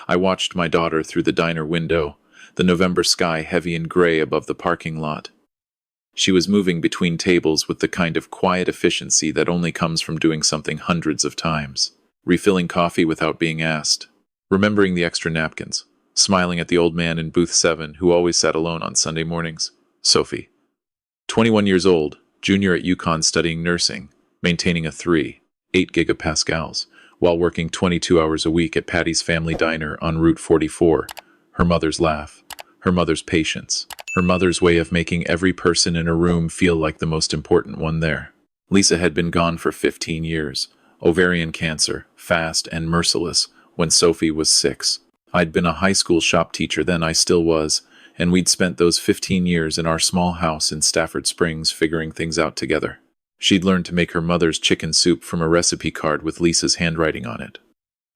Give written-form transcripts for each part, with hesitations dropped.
I watched my daughter through the diner window, the November sky heavy and gray above the parking lot. She was moving between tables with the kind of quiet efficiency that only comes from doing something hundreds of times. Refilling coffee without being asked. Remembering the extra napkins. Smiling at the old man in booth 7 who always sat alone on Sunday mornings. Sophie. 21 years old, junior at UConn studying nursing, maintaining a 8 gigapascals, while working 22 hours a week at Patty's Family Diner on Route 44. Her mother's laugh. Her mother's patience. Her mother's way of making every person in a room feel like the most important one there. Lisa had been gone for 15 years. Ovarian cancer, fast and merciless, when Sophie was 6. I'd been a high school shop teacher then, I still was, and we'd spent those 15 years in our small house in Stafford Springs figuring things out together. She'd learned to make her mother's chicken soup from a recipe card with Lisa's handwriting on it.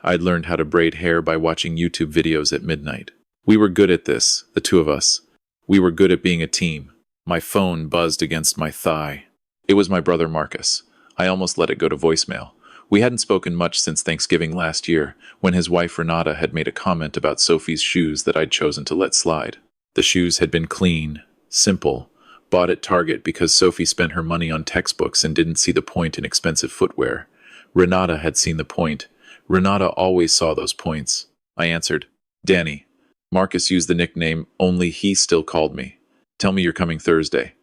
I'd learned how to braid hair by watching YouTube videos at midnight. We were good at this, the two of us. We were good at being a team. My phone buzzed against my thigh. It was my brother Marcus. I almost let it go to voicemail. We hadn't spoken much since Thanksgiving last year, when his wife Renata had made a comment about Sophie's shoes that I'd chosen to let slide. The shoes had been clean, simple, bought at Target because Sophie spent her money on textbooks and didn't see the point in expensive footwear. Renata had seen the point. Renata always saw those points. I answered, Danny. Marcus used the nickname, only he still called me. Tell me you're coming Thursday.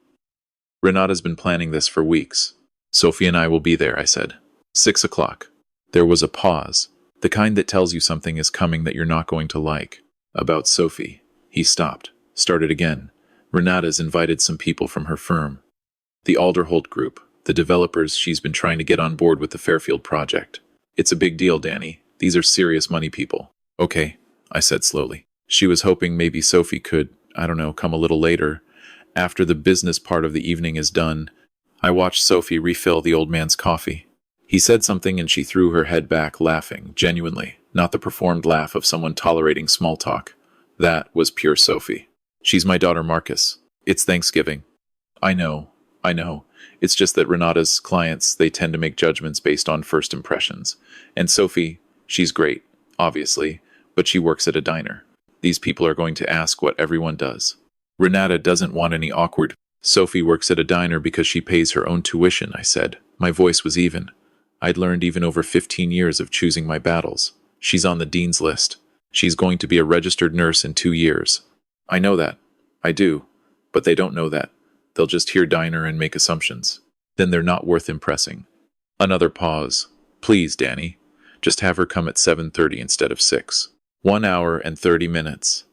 Renata's been planning this for weeks. Sophie and I will be there, I said. 6 o'clock. There was a pause, the kind that tells you something is coming that you're not going to like. About Sophie. He stopped, started again. Renata's invited some people from her firm. The Alderholt Group, the developers she's been trying to get on board with the Fairfield project. It's a big deal, Danny. These are serious money people. Okay, I said slowly. She was hoping maybe Sophie could, come a little later. After the business part of the evening is done, I watched Sophie refill the old man's coffee. He said something and she threw her head back, laughing, genuinely, not the performed laugh of someone tolerating small talk. That was pure Sophie. She's my daughter Marcus. It's Thanksgiving. I know. It's just that Renata's clients, they tend to make judgments based on first impressions. And Sophie, she's great, obviously, but she works at a diner. These people are going to ask what everyone does. Renata doesn't want any awkward. Sophie works at a diner because she pays her own tuition, I said. My voice was even. I'd learned even over 15 years of choosing my battles. She's on the dean's list. She's going to be a registered nurse in 2 years. I know that. I do. But they don't know that. They'll just hear diner and make assumptions. Then they're not worth impressing. Another pause. Please, Danny. Just have her come at 7:30 instead of 6. 1 hour and 30 minutes.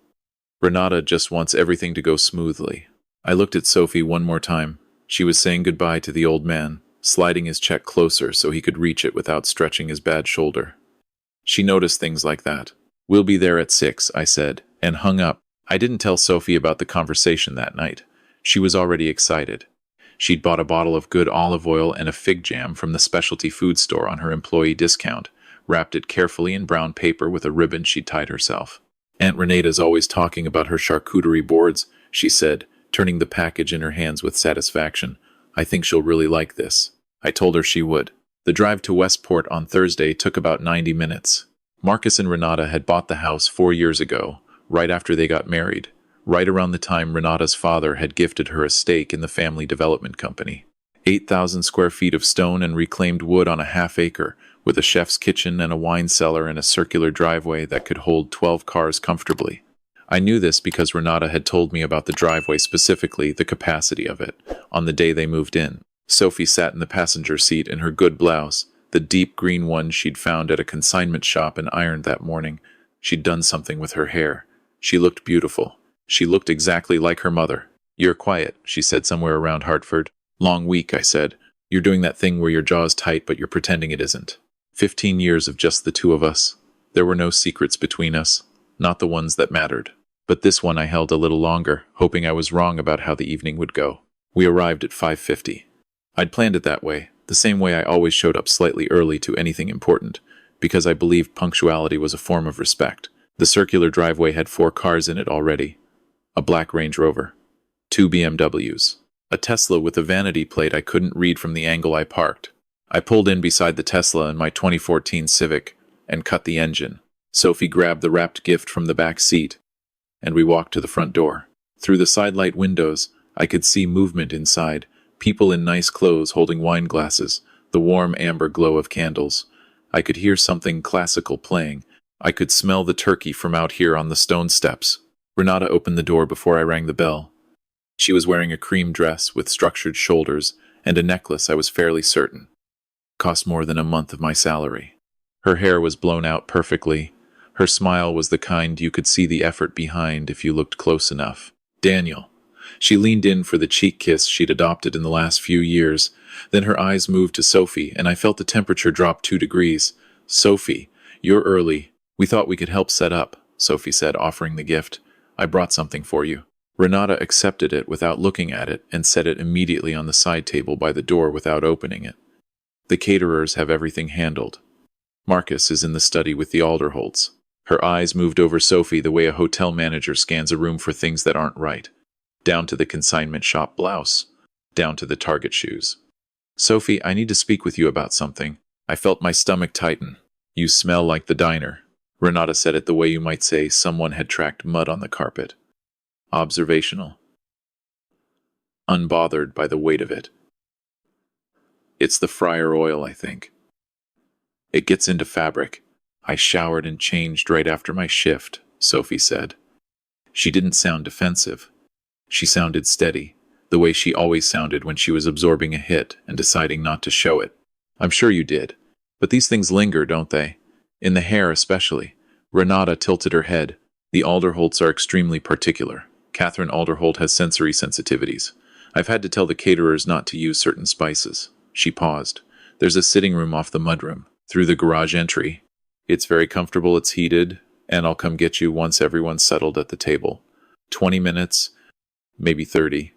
Renata just wants everything to go smoothly. I looked at Sophie one more time. She was saying goodbye to the old man, sliding his check closer so he could reach it without stretching his bad shoulder. She noticed things like that. We'll be there at 6, I said, and hung up. I didn't tell Sophie about the conversation that night. She was already excited. She'd bought a bottle of good olive oil and a fig jam from the specialty food store on her employee discount, wrapped it carefully in brown paper with a ribbon she'd tied herself. Aunt Renata's always talking about her charcuterie boards, she said, turning the package in her hands with satisfaction. I think she'll really like this. I told her she would. The drive to Westport on Thursday took about 90 minutes. Marcus and Renata had bought the house 4 years ago, right after they got married, right around the time Renata's father had gifted her a stake in the family development company. 8,000 square feet of stone and reclaimed wood on a half-acre, with a chef's kitchen and a wine cellar and a circular driveway that could hold 12 cars comfortably. I knew this because Renata had told me about the driveway, specifically the capacity of it, on the day they moved in. Sophie sat in the passenger seat in her good blouse, the deep green one she'd found at a consignment shop and ironed that morning. She'd done something with her hair. She looked beautiful. She looked exactly like her mother. You're quiet, she said, somewhere around Hartford. Long week, I said. You're doing that thing where your jaw's tight but you're pretending it isn't. 15 years of just the two of us. There were no secrets between us, not the ones that mattered. But this one I held a little longer, hoping I was wrong about how the evening would go. We arrived at 5:50. I'd planned it that way, the same way I always showed up slightly early to anything important, because I believed punctuality was a form of respect. The circular driveway had 4 cars in it already. A black Range Rover, 2 BMWs, a Tesla with a vanity plate I couldn't read from the angle I parked. I pulled in beside the Tesla in my 2014 Civic and cut the engine. Sophie grabbed the wrapped gift from the back seat, and we walked to the front door. Through the sidelight windows, I could see movement inside, people in nice clothes holding wine glasses, the warm amber glow of candles. I could hear something classical playing. I could smell the turkey from out here on the stone steps. Renata opened the door before I rang the bell. She was wearing a cream dress with structured shoulders and a necklace I was fairly certain cost more than a month of my salary. Her hair was blown out perfectly. Her smile was the kind you could see the effort behind if you looked close enough. Daniel. She leaned in for the cheek kiss she'd adopted in the last few years. Then her eyes moved to Sophie, and I felt the temperature drop 2 degrees. Sophie, you're early. We thought we could help set up, Sophie said, offering the gift. I brought something for you. Renata accepted it without looking at it and set it immediately on the side table by the door without opening it. The caterers have everything handled. Marcus is in the study with the Alderholts. Her eyes moved over Sophie the way a hotel manager scans a room for things that aren't right. Down to the consignment shop blouse. Down to the Target shoes. Sophie, I need to speak with you about something. I felt my stomach tighten. You smell like the diner. Renata said it the way you might say someone had tracked mud on the carpet. Observational. Unbothered by the weight of it. It's the fryer oil, I think. It gets into fabric. I showered and changed right after my shift, Sophie said. She didn't sound defensive. She sounded steady, the way she always sounded when she was absorbing a hit and deciding not to show it. I'm sure you did. But these things linger, don't they? In the hair especially. Renata tilted her head. The Alderholts are extremely particular. Catherine Alderholt has sensory sensitivities. I've had to tell the caterers not to use certain spices. She paused. There's a sitting room off the mudroom, through the garage entry. It's very comfortable, it's heated, and I'll come get you once everyone's settled at the table. 20 minutes, maybe 30.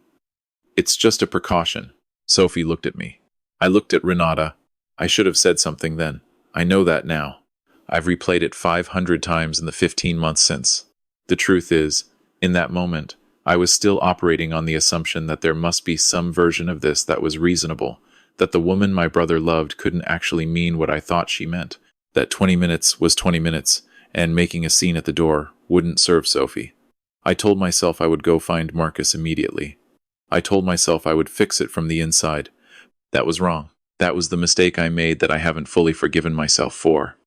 It's just a precaution. Sophie looked at me. I looked at Renata. I should have said something then. I know that now. I've replayed it 500 times in the 15 months since. The truth is, in that moment, I was still operating on the assumption that there must be some version of this that was reasonable, that the woman my brother loved couldn't actually mean what I thought she meant, that 20 minutes was 20 minutes, and making a scene at the door wouldn't serve Sophie. I told myself I would go find Marcus immediately. I told myself I would fix it from the inside. That was wrong. That was the mistake I made that I haven't fully forgiven myself for.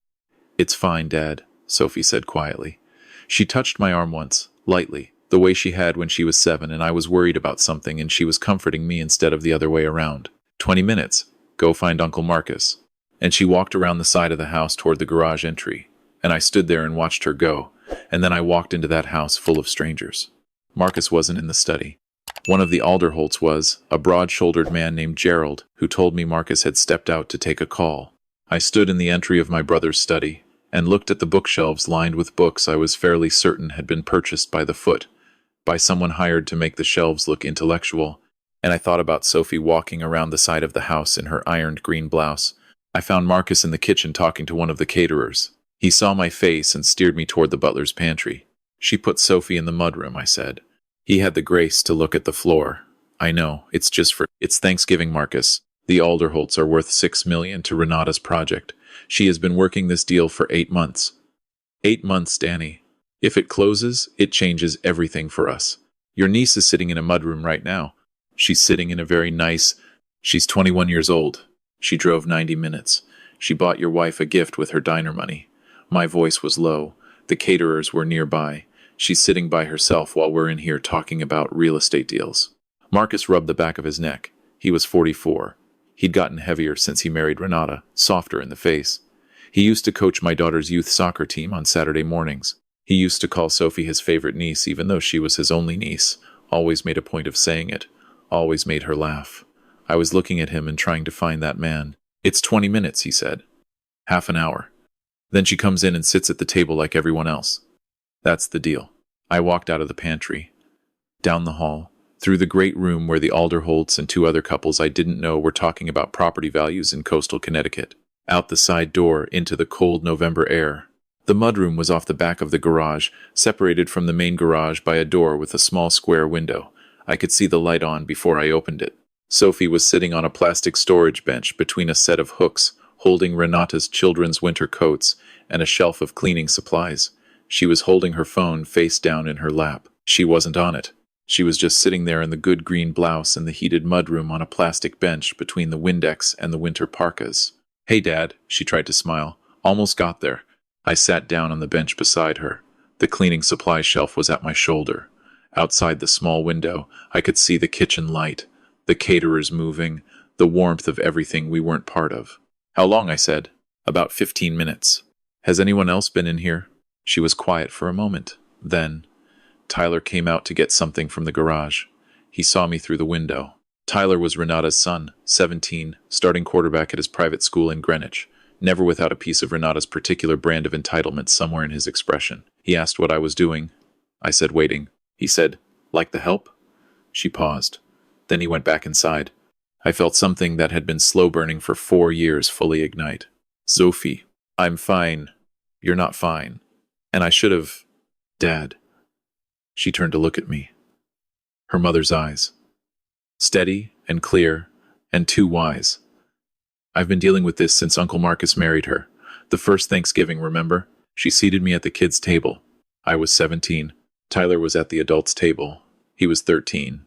It's fine, Dad, Sophie said quietly. She touched my arm once, lightly, the way she had when she was 7, and I was worried about something and she was comforting me instead of the other way around. 20 minutes. Go find Uncle Marcus. And she walked around the side of the house toward the garage entry, and I stood there and watched her go, and then I walked into that house full of strangers. Marcus wasn't in the study. One of the Alderholts was, a broad-shouldered man named Gerald, who told me Marcus had stepped out to take a call. I stood in the entry of my brother's study, and looked at the bookshelves lined with books I was fairly certain had been purchased by the foot, by someone hired to make the shelves look intellectual, and I thought about Sophie walking around the side of the house in her ironed green blouse. I found Marcus in the kitchen talking to one of the caterers. He saw my face and steered me toward the butler's pantry. She put Sophie in the mudroom, I said. He had the grace to look at the floor. I know, it's Thanksgiving, Marcus. The Alderholts are worth $6 million to Renata's project. She has been working this deal for 8 months. 8 months, Danny. If it closes, it changes everything for us. Your niece is sitting in a mudroom right now. She's sitting in a very nice... She's 21 years old. She drove 90 minutes. She bought your wife a gift with her diner money. My voice was low. The caterers were nearby. She's sitting by herself while we're in here talking about real estate deals. Marcus rubbed the back of his neck. He was 44. He'd gotten heavier since he married Renata, softer in the face. He used to coach my daughter's youth soccer team on Saturday mornings. He used to call Sophie his favorite niece even though she was his only niece. Always made a point of saying it. Always made her laugh. I was looking at him and trying to find that man. It's 20 minutes, he said. Half an hour. Then she comes in and sits at the table like everyone else. That's the deal. I walked out of the pantry, down the hall, through the great room where the Alderholts and 2 other couples I didn't know were talking about property values in coastal Connecticut, out the side door into the cold November air. The mudroom was off the back of the garage, separated from the main garage by a door with a small square window. I could see the light on before I opened it. Sophie was sitting on a plastic storage bench between a set of hooks, holding Renata's children's winter coats and a shelf of cleaning supplies. She was holding her phone face down in her lap. She wasn't on it. She was just sitting there in the good green blouse and the heated mudroom on a plastic bench between the Windex and the winter parkas. "Hey, Dad," she tried to smile. "Almost got there." I sat down on the bench beside her. The cleaning supply shelf was at my shoulder. Outside the small window, I could see the kitchen light, the caterers moving, the warmth of everything we weren't part of. "How long?" I said. "About 15 minutes. Has anyone else been in here?" She was quiet for a moment. Then, Tyler came out to get something from the garage. He saw me through the window. Tyler was Renata's son, 17, starting quarterback at his private school in Greenwich, never without a piece of Renata's particular brand of entitlement somewhere in his expression. He asked what I was doing. I said waiting. He said, "Like the help?" She paused. Then he went back inside. I felt something that had been slow burning for 4 years fully ignite. "Sophie, I'm fine. You're not fine. And I should have... Dad." She turned to look at me. Her mother's eyes. Steady and clear and too wise. "I've been dealing with this since Uncle Marcus married her. The first Thanksgiving, remember? She seated me at the kids' table. I was 17. Tyler was at the adults' table. He was 13.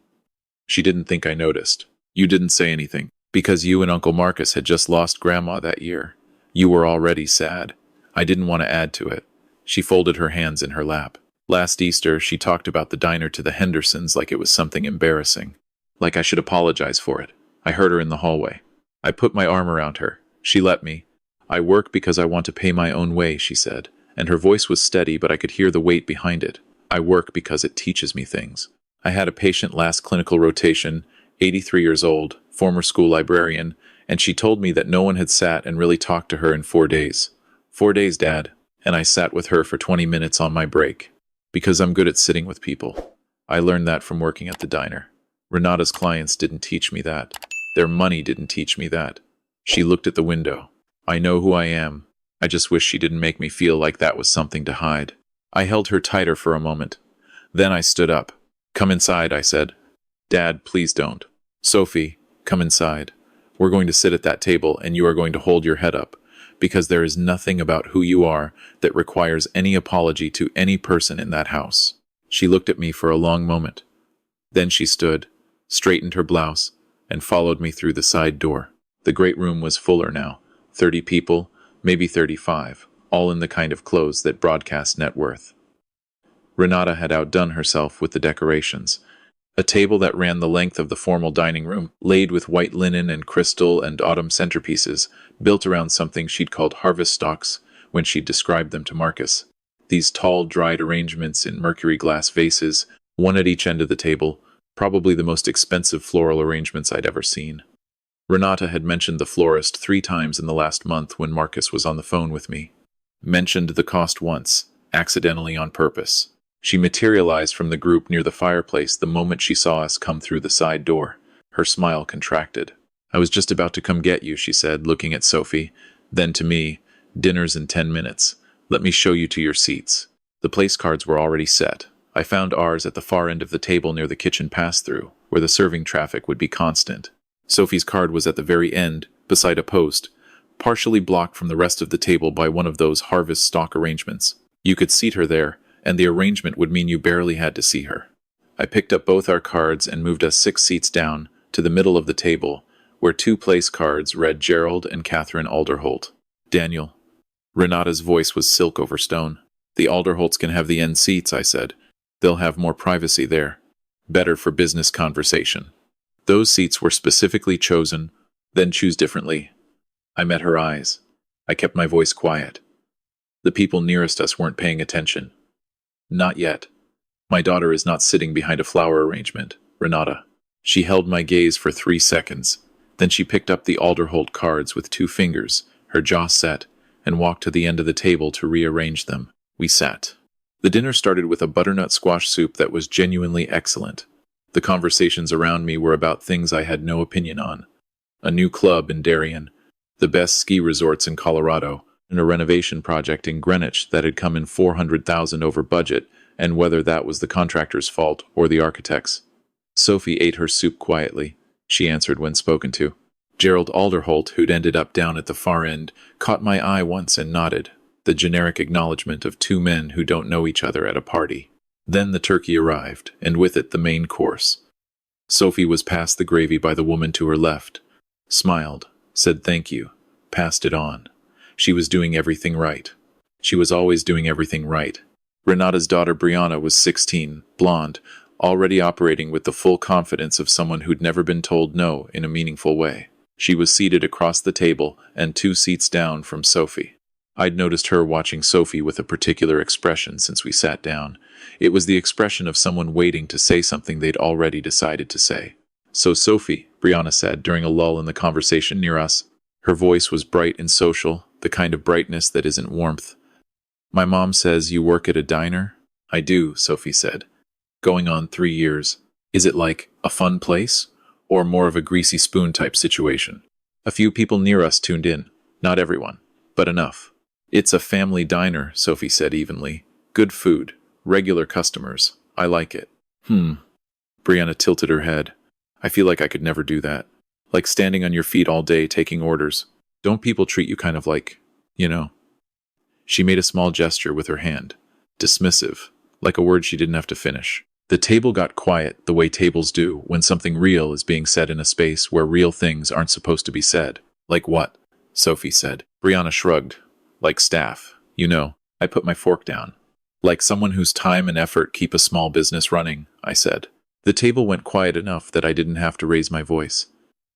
She didn't think I noticed. You didn't say anything, because you and Uncle Marcus had just lost Grandma that year. You were already sad. I didn't want to add to it." She folded her hands in her lap. "Last Easter, she talked about the diner to the Hendersons like it was something embarrassing. Like I should apologize for it. I heard her in the hallway. I put my arm around her. She let me. 'I work because I want to pay my own way,' she said, and her voice was steady, but I could hear the weight behind it. 'I work because it teaches me things.' I had a patient last clinical rotation, 83 years old, former school librarian, and she told me that no one had sat and really talked to her in 4 days. 4 days, Dad, and I sat with her for 20 minutes on my break. Because I'm good at sitting with people. I learned that from working at the diner. Renata's clients didn't teach me that. Their money didn't teach me that." She looked at the window. "I know who I am. I just wish she didn't make me feel like that was something to hide." I held her tighter for a moment. Then I stood up. "Come inside," I said. "Dad, please don't." "Sophie, come inside. We're going to sit at that table and you are going to hold your head up, because there is nothing about who you are that requires any apology to any person in that house." She looked at me for a long moment. Then she stood, straightened her blouse, and followed me through the side door. The great room was fuller now. 30 people, maybe 35, all in the kind of clothes that broadcast net worth. Renata had outdone herself with the decorations. A table that ran the length of the formal dining room, laid with white linen and crystal and autumn centerpieces, built around something she'd called harvest stalks when she'd described them to Marcus. These tall, dried arrangements in mercury glass vases, one at each end of the table, probably the most expensive floral arrangements I'd ever seen. Renata had mentioned the florist 3 times in the last month when Marcus was on the phone with me. Mentioned the cost once, accidentally on purpose. She materialized from the group near the fireplace the moment she saw us come through the side door. Her smile contracted. "I was just about to come get you," she said, looking at Sophie. Then to me, "Dinner's in 10 minutes. Let me show you to your seats." The place cards were already set. I found ours at the far end of the table near the kitchen pass-through, where the serving traffic would be constant. Sophie's card was at the very end, beside a post, partially blocked from the rest of the table by one of those harvest stock arrangements. You could seat her there, and the arrangement would mean you barely had to see her. I picked up both our cards and moved us 6 seats down to the middle of the table, where 2 place cards read Gerald and Catherine Alderholt. "Daniel." Renata's voice was silk over stone. "The Alderholts can have the end seats," I said. "They'll have more privacy there. Better for business conversation." Those seats were specifically chosen, then choose differently. I met her eyes. I kept my voice quiet. The people nearest us weren't paying attention. "Not yet. My daughter is not sitting behind a flower arrangement, Renata." She held my gaze for 3 seconds. Then she picked up the Alderholt cards with 2 fingers, her jaw set, and walked to the end of the table to rearrange them. We sat. The dinner started with a butternut squash soup that was genuinely excellent. The conversations around me were about things I had no opinion on. A new club in Darien, the best ski resorts in Colorado, and a renovation project in Greenwich that had come in $400,000 over budget, and whether that was the contractor's fault or the architect's. Sophie ate her soup quietly. She answered when spoken to. Gerald Alderholt, who'd ended up down at the far end, caught my eye once and nodded, the generic acknowledgement of two men who don't know each other at a party. Then the turkey arrived, and with it the main course. Sophie was passed the gravy by the woman to her left, smiled, said thank you, passed it on. She was doing everything right. She was always doing everything right. Renata's daughter Brianna was 16, blonde, already operating with the full confidence of someone who'd never been told no in a meaningful way. She was seated across the table and 2 seats down from Sophie. I'd noticed her watching Sophie with a particular expression since we sat down. It was the expression of someone waiting to say something they'd already decided to say. "So Sophie," Brianna said during a lull in the conversation near us. Her voice was bright and social, the kind of brightness that isn't warmth. "My mom says you work at a diner?" "I do," Sophie said. "Going on 3 years. Is it like a fun place? Or more of a greasy spoon type situation?" A few people near us tuned in. Not everyone, but enough. "It's a family diner," Sophie said evenly. "Good food. Regular customers. I like it." Brianna tilted her head. "I feel like I could never do that. Like standing on your feet all day taking orders. Don't people treat you kind of like, you know?" She made a small gesture with her hand. Dismissive, like a word she didn't have to finish. The table got quiet the way tables do when something real is being said in a space where real things aren't supposed to be said. "Like what?" Sophie said. Brianna shrugged. "Like staff. You know." I put my fork down. "Like someone whose time and effort keep a small business running," I said. The table went quiet enough that I didn't have to raise my voice.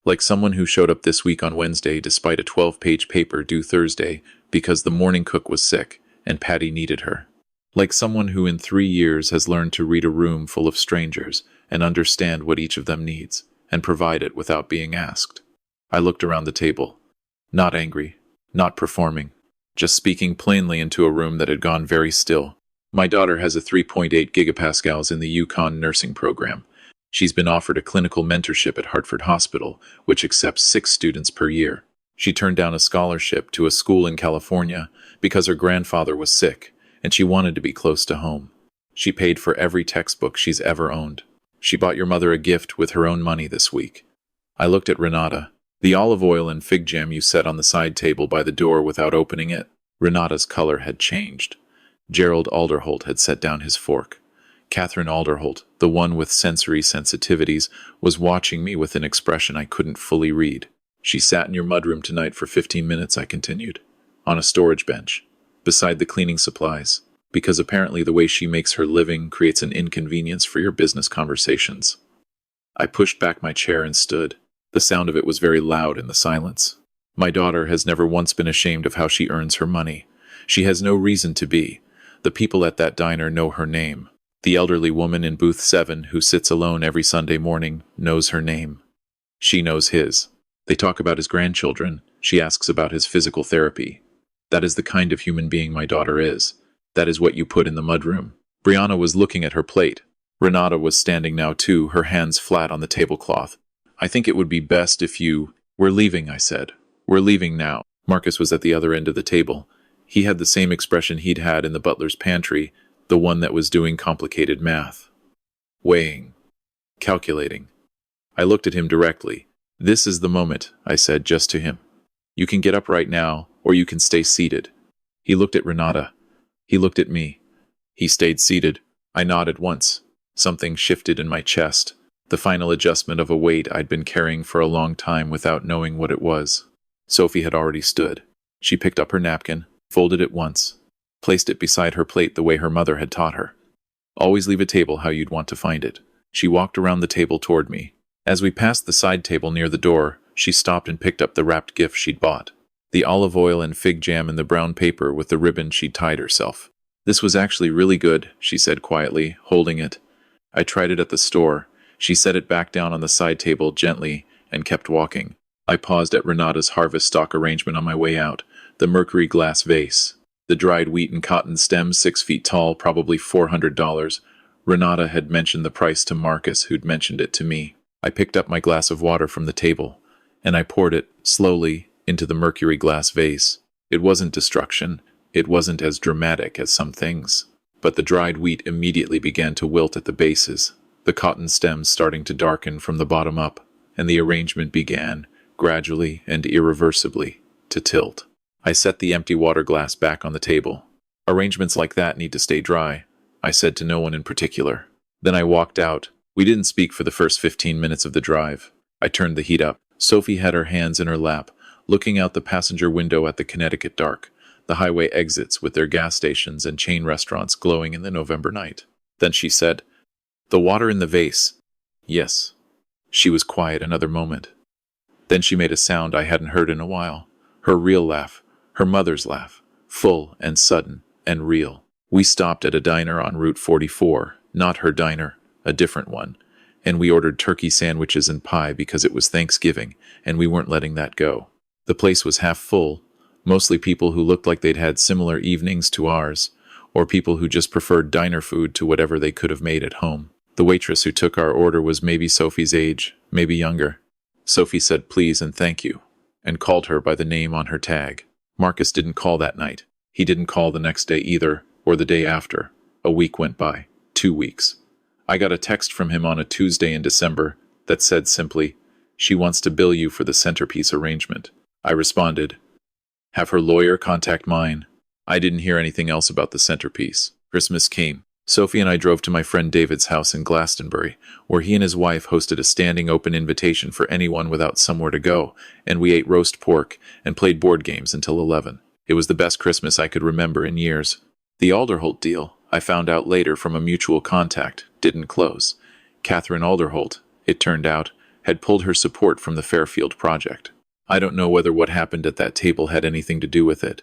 "Like someone who showed up this week on Wednesday despite a 12-page paper due Thursday because the morning cook was sick and Patty needed her. Like someone who in 3 years has learned to read a room full of strangers and understand what each of them needs and provide it without being asked." I looked around the table. Not angry, not performing, just speaking plainly into a room that had gone very still. "My daughter has a 3.8 gigapascals in the Yukon nursing program. She's been offered a clinical mentorship at Hartford Hospital, which accepts 6 students per year. She turned down a scholarship to a school in California because her grandfather was sick, and she wanted to be close to home. She paid for every textbook she's ever owned. She bought your mother a gift with her own money this week." I looked at Renata. "The olive oil and fig jam you set on the side table by the door without opening it?" Renata's color had changed. Gerald Alderholt had set down his fork. Catherine Alderholt, the one with sensory sensitivities, was watching me with an expression I couldn't fully read. "She sat in your mudroom tonight for 15 minutes, I continued. "On a storage bench, beside the cleaning supplies, because apparently the way she makes her living creates an inconvenience for your business conversations." I pushed back my chair and stood. The sound of it was very loud in the silence. "My daughter has never once been ashamed of how she earns her money. She has no reason to be. The people at that diner know her name. The elderly woman in booth 7 who sits alone every Sunday morning knows her name. She knows his. They talk about his grandchildren. She asks about his physical therapy. That is the kind of human being my daughter is. That is what you put in the mudroom." Brianna was looking at her plate. Renata was standing now too, her hands flat on the tablecloth. "I think it would be best if you—" "We're leaving," I said. "We're leaving now." Marcus was at the other end of the table. He had the same expression he'd had in the butler's pantry, the one that was doing complicated math. Weighing. Calculating. I looked at him directly. "This is the moment," I said just to him. "You can get up right now, or you can stay seated." He looked at Renata. He looked at me. He stayed seated. I nodded once. Something shifted in my chest, the final adjustment of a weight I'd been carrying for a long time without knowing what it was. Sophie had already stood. She picked up her napkin, folded it once, placed it beside her plate the way her mother had taught her. "Always leave a table how you'd want to find it." She walked around the table toward me. As we passed the side table near the door, she stopped and picked up the wrapped gift she'd bought. The olive oil and fig jam in the brown paper with the ribbon she'd tied herself. "This was actually really good," she said quietly, holding it. "I tried it at the store." She set it back down on the side table gently and kept walking. I paused at Renata's harvest stock arrangement on my way out. The mercury glass vase. The dried wheat and cotton stems 6 feet tall, probably $400. Renata had mentioned the price to Marcus, who'd mentioned it to me. I picked up my glass of water from the table, and I poured it, slowly, into the mercury glass vase. It wasn't destruction. It wasn't as dramatic as some things. But the dried wheat immediately began to wilt at the bases, the cotton stems starting to darken from the bottom up, and the arrangement began, gradually and irreversibly, to tilt. I set the empty water glass back on the table. Arrangements like that need to stay dry, I said to no one in particular. Then I walked out. We didn't speak for the first 15 minutes of the drive. I turned the heat up. Sophie had her hands in her lap, looking out the passenger window at the Connecticut dark, the highway exits with their gas stations and chain restaurants glowing in the November night. Then she said, "The water in the vase." "Yes." She was quiet another moment. Then she made a sound I hadn't heard in a while. Her real laugh, her mother's laugh, full and sudden and real. We stopped at a diner on Route 44, not her diner, a different one, and we ordered turkey sandwiches and pie because it was Thanksgiving, and we weren't letting that go. The place was half full, mostly people who looked like they'd had similar evenings to ours, or people who just preferred diner food to whatever they could have made at home. The waitress who took our order was maybe Sophie's age, maybe younger. Sophie said please and thank you, and called her by the name on her tag. Marcus didn't call that night. He didn't call the next day either, or the day after. A week went by. 2 weeks. I got a text from him on a Tuesday in December that said simply, "She wants to bill you for the centerpiece arrangement." I responded, "Have her lawyer contact mine." I didn't hear anything else about the centerpiece. Christmas came. Sophie and I drove to my friend David's house in Glastonbury, where he and his wife hosted a standing open invitation for anyone without somewhere to go, and we ate roast pork and played board games until 11. It was the best Christmas I could remember in years. The Alderholt deal, I found out later from a mutual contact, didn't close. Catherine Alderholt, it turned out, had pulled her support from the Fairfield project. I don't know whether what happened at that table had anything to do with it.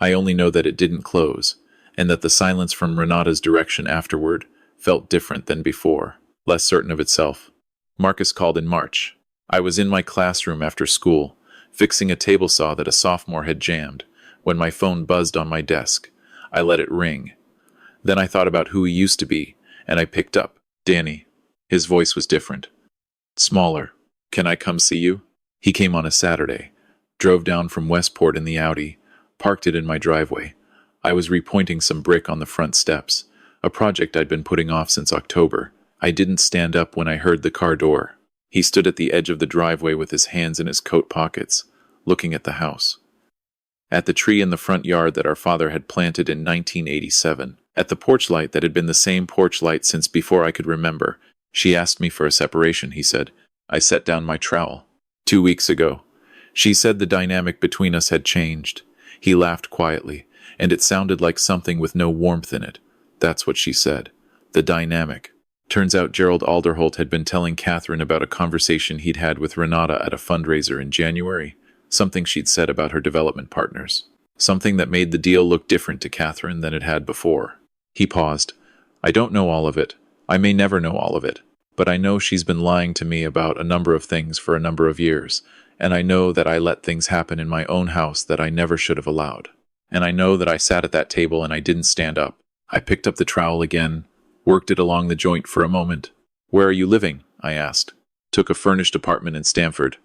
I only know that it didn't close, and that the silence from Renata's direction afterward felt different than before, less certain of itself. Marcus called in March. I was in my classroom after school, fixing a table saw that a sophomore had jammed, when my phone buzzed on my desk. I let it ring. Then I thought about who he used to be, and I picked up. Danny. His voice was different. Smaller. "Can I come see you?" He came on a Saturday, drove down from Westport in the Audi, parked it in my driveway. I was repointing some brick on the front steps, a project I'd been putting off since October. I didn't stand up when I heard the car door. He stood at the edge of the driveway with his hands in his coat pockets, looking at the house. At the tree in the front yard that our father had planted in 1987. At the porch light that had been the same porch light since before I could remember. "She asked me for a separation," he said. I set down my trowel. 2 weeks ago. She said the dynamic between us had changed. He laughed quietly, and it sounded like something with no warmth in it. That's what she said. The dynamic. Turns out Gerald Alderholt had been telling Catherine about a conversation he'd had with Renata at a fundraiser in January. Something she'd said about her development partners. Something that made the deal look different to Catherine than it had before. He paused. "I don't know all of it. I may never know all of it. But I know she's been lying to me about a number of things for a number of years. And I know that I let things happen in my own house that I never should have allowed. And I know that I sat at that table and I didn't stand up." I picked up the trowel again, worked it along the joint for a moment. "Where are you living?" I asked. "Took a furnished apartment in Stamford.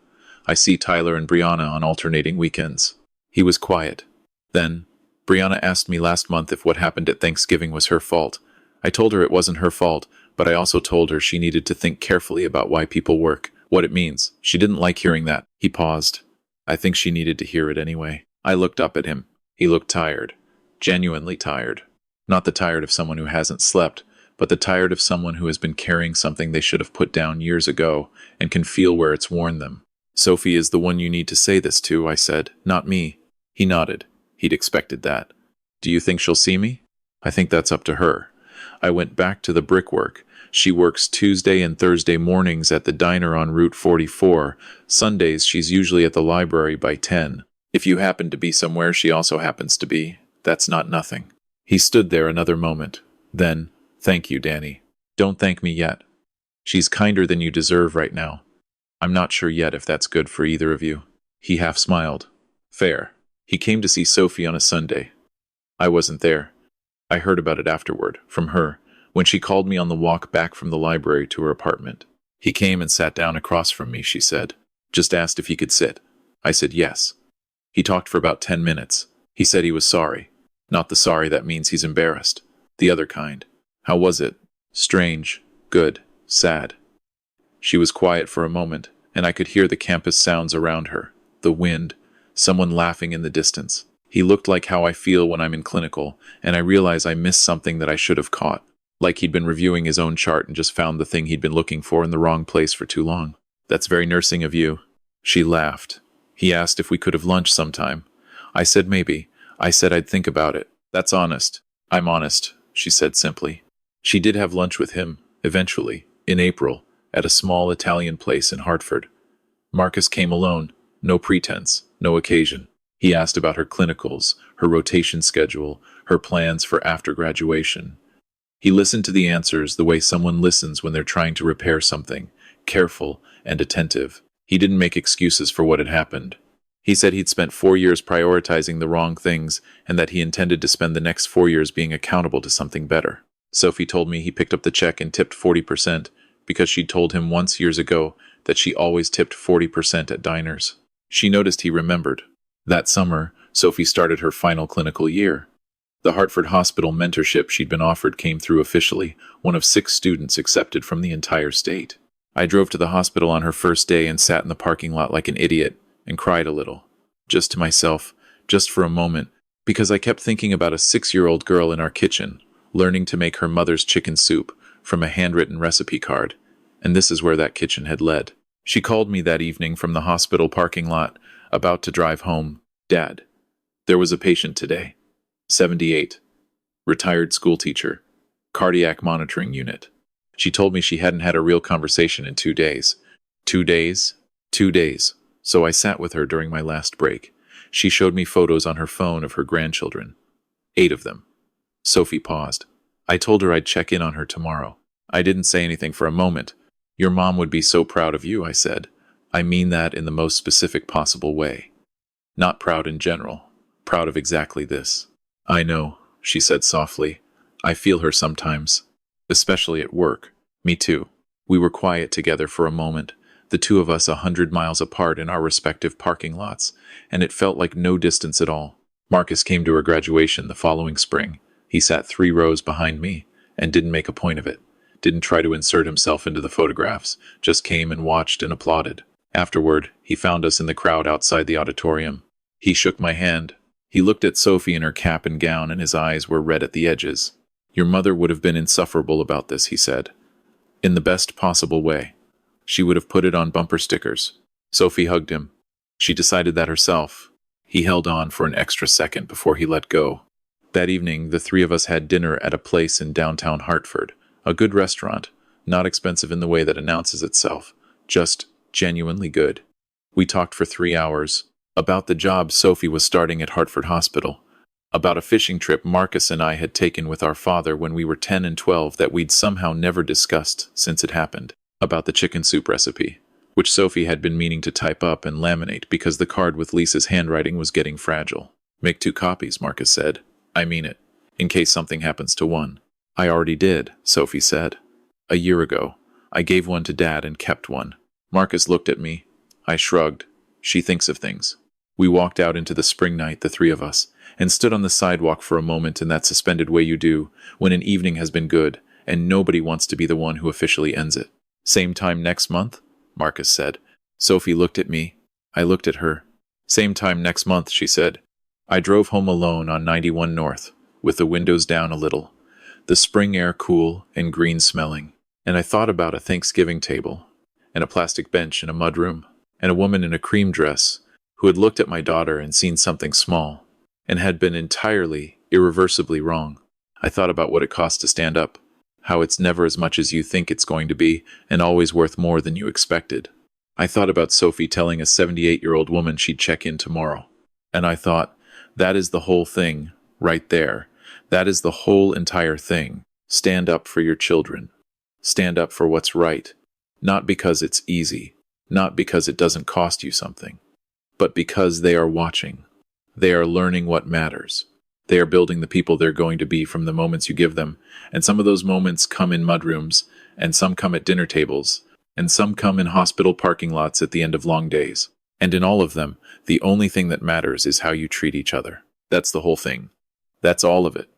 I see Tyler and Brianna on alternating weekends." He was quiet. Then, "Brianna asked me last month if what happened at Thanksgiving was her fault. I told her it wasn't her fault, but I also told her she needed to think carefully about why people work, what it means. She didn't like hearing that." He paused. I think she needed to hear it anyway. I looked up at him. He looked tired. Genuinely tired. Not the tired of someone who hasn't slept, but the tired of someone who has been carrying something they should have put down years ago and can feel where it's worn them. "Sophie is the one you need to say this to," I said, "not me." He nodded. He'd expected that. "Do you think she'll see me?" "I think that's up to her." I went back to the brickwork. She works Tuesday and Thursday mornings at the diner on Route 44. Sundays she's usually at the library by 10. If you happen to be somewhere she also happens to be, that's not nothing. He stood there another moment. Then, "Thank you, Danny. Don't thank me yet. She's kinder than you deserve right now. I'm not sure yet if that's good for either of you." He half smiled. "Fair." He came to see Sophie on a Sunday. I wasn't there. I heard about it afterward, from her, when she called me on the walk back from the library to her apartment. "He came and sat down across from me," she said. "Just asked if he could sit." I said yes. He talked for about 10 minutes. He said he was sorry. Not the sorry that means he's embarrassed. The other kind. "How was it?" "Strange. Good. Sad." She was quiet for a moment, and I could hear the campus sounds around her, the wind, someone laughing in the distance. He looked like how I feel when I'm in clinical, and I realize I missed something that I should have caught. Like he'd been reviewing his own chart and just found the thing he'd been looking for in the wrong place for too long. "That's very nursing of you." She laughed. He asked if we could have lunch sometime. I said maybe. I said I'd think about it. "That's honest." "I'm honest," she said simply. She did have lunch with him, eventually, in April, at a small Italian place in Hartford. Marcus came alone, no pretense, no occasion. He asked about her clinicals, her rotation schedule, her plans for after graduation. He listened to the answers the way someone listens when they're trying to repair something, careful and attentive. He didn't make excuses for what had happened. He said he'd spent 4 years prioritizing the wrong things and that he intended to spend the next 4 years being accountable to something better. Sophie told me he picked up the check and tipped 40% because she'd told him once years ago that she always tipped 40% at diners. She noticed he remembered. That summer, Sophie started her final clinical year. The Hartford Hospital mentorship she'd been offered came through officially, one of 6 students accepted from the entire state. I drove to the hospital on her first day and sat in the parking lot like an idiot and cried a little. Just to myself, just for a moment, because I kept thinking about a 6-year-old girl in our kitchen, learning to make her mother's chicken soup from a handwritten recipe card. And this is where that kitchen had led. She called me that evening from the hospital parking lot, about to drive home. "Dad, there was a patient today. 78. Retired schoolteacher. Cardiac monitoring unit." She told me she hadn't had a real conversation in 2 days. 2 days? 2 days. So I sat with her during my last break. She showed me photos on her phone of her grandchildren. 8 of them. Sophie paused. I told her I'd check in on her tomorrow. I didn't say anything for a moment. "Your mom would be so proud of you," I said. "I mean that in the most specific possible way. Not proud in general. Proud of exactly this." "I know," she said softly. "I feel her sometimes. Especially at work." "Me too." We were quiet together for a moment, the two of us 100 miles apart in our respective parking lots, and it felt like no distance at all. Marcus came to her graduation the following spring. He sat 3 rows behind me, and didn't make a point of it. Didn't try to insert himself into the photographs, just came and watched and applauded. Afterward, he found us in the crowd outside the auditorium. He shook my hand. He looked at Sophie in her cap and gown, and his eyes were red at the edges. "Your mother would have been insufferable about this," he said. "In the best possible way. She would have put it on bumper stickers." Sophie hugged him. She decided that herself. He held on for an extra second before he let go. That evening, the 3 of us had dinner at a place in downtown Hartford. A good restaurant, not expensive in the way that announces itself, just genuinely good. We talked for 3 hours, about the job Sophie was starting at Hartford Hospital, about a fishing trip Marcus and I had taken with our father when we were 10 and 12 that we'd somehow never discussed since it happened, about the chicken soup recipe, which Sophie had been meaning to type up and laminate because the card with Lisa's handwriting was getting fragile. "Make 2 copies, Marcus said. "I mean it, in case something happens to one." "I already did," Sophie said. "A year ago. I gave one to Dad and kept one." Marcus looked at me. I shrugged. She thinks of things. We walked out into the spring night, the 3 of us, and stood on the sidewalk for a moment in that suspended way you do when an evening has been good and nobody wants to be the one who officially ends it. "Same time next month?" Marcus said. Sophie looked at me. I looked at her. "Same time next month," she said. I drove home alone on 91 North, with the windows down a little, the spring air cool and green smelling, and I thought about a Thanksgiving table, and a plastic bench in a mudroom, and a woman in a cream dress who had looked at my daughter and seen something small, and had been entirely, irreversibly wrong. I thought about what it costs to stand up, how it's never as much as you think it's going to be, and always worth more than you expected. I thought about Sophie telling a 78-year-old woman she'd check in tomorrow, and I thought, that is the whole thing, right there. That is the whole entire thing. Stand up for your children. Stand up for what's right. Not because it's easy, not because it doesn't cost you something, but because they are watching. They are learning what matters. They are building the people they're going to be from the moments you give them, and some of those moments come in mudrooms, and some come at dinner tables, and some come in hospital parking lots at the end of long days. And in all of them, the only thing that matters is how you treat each other. That's the whole thing. That's all of it.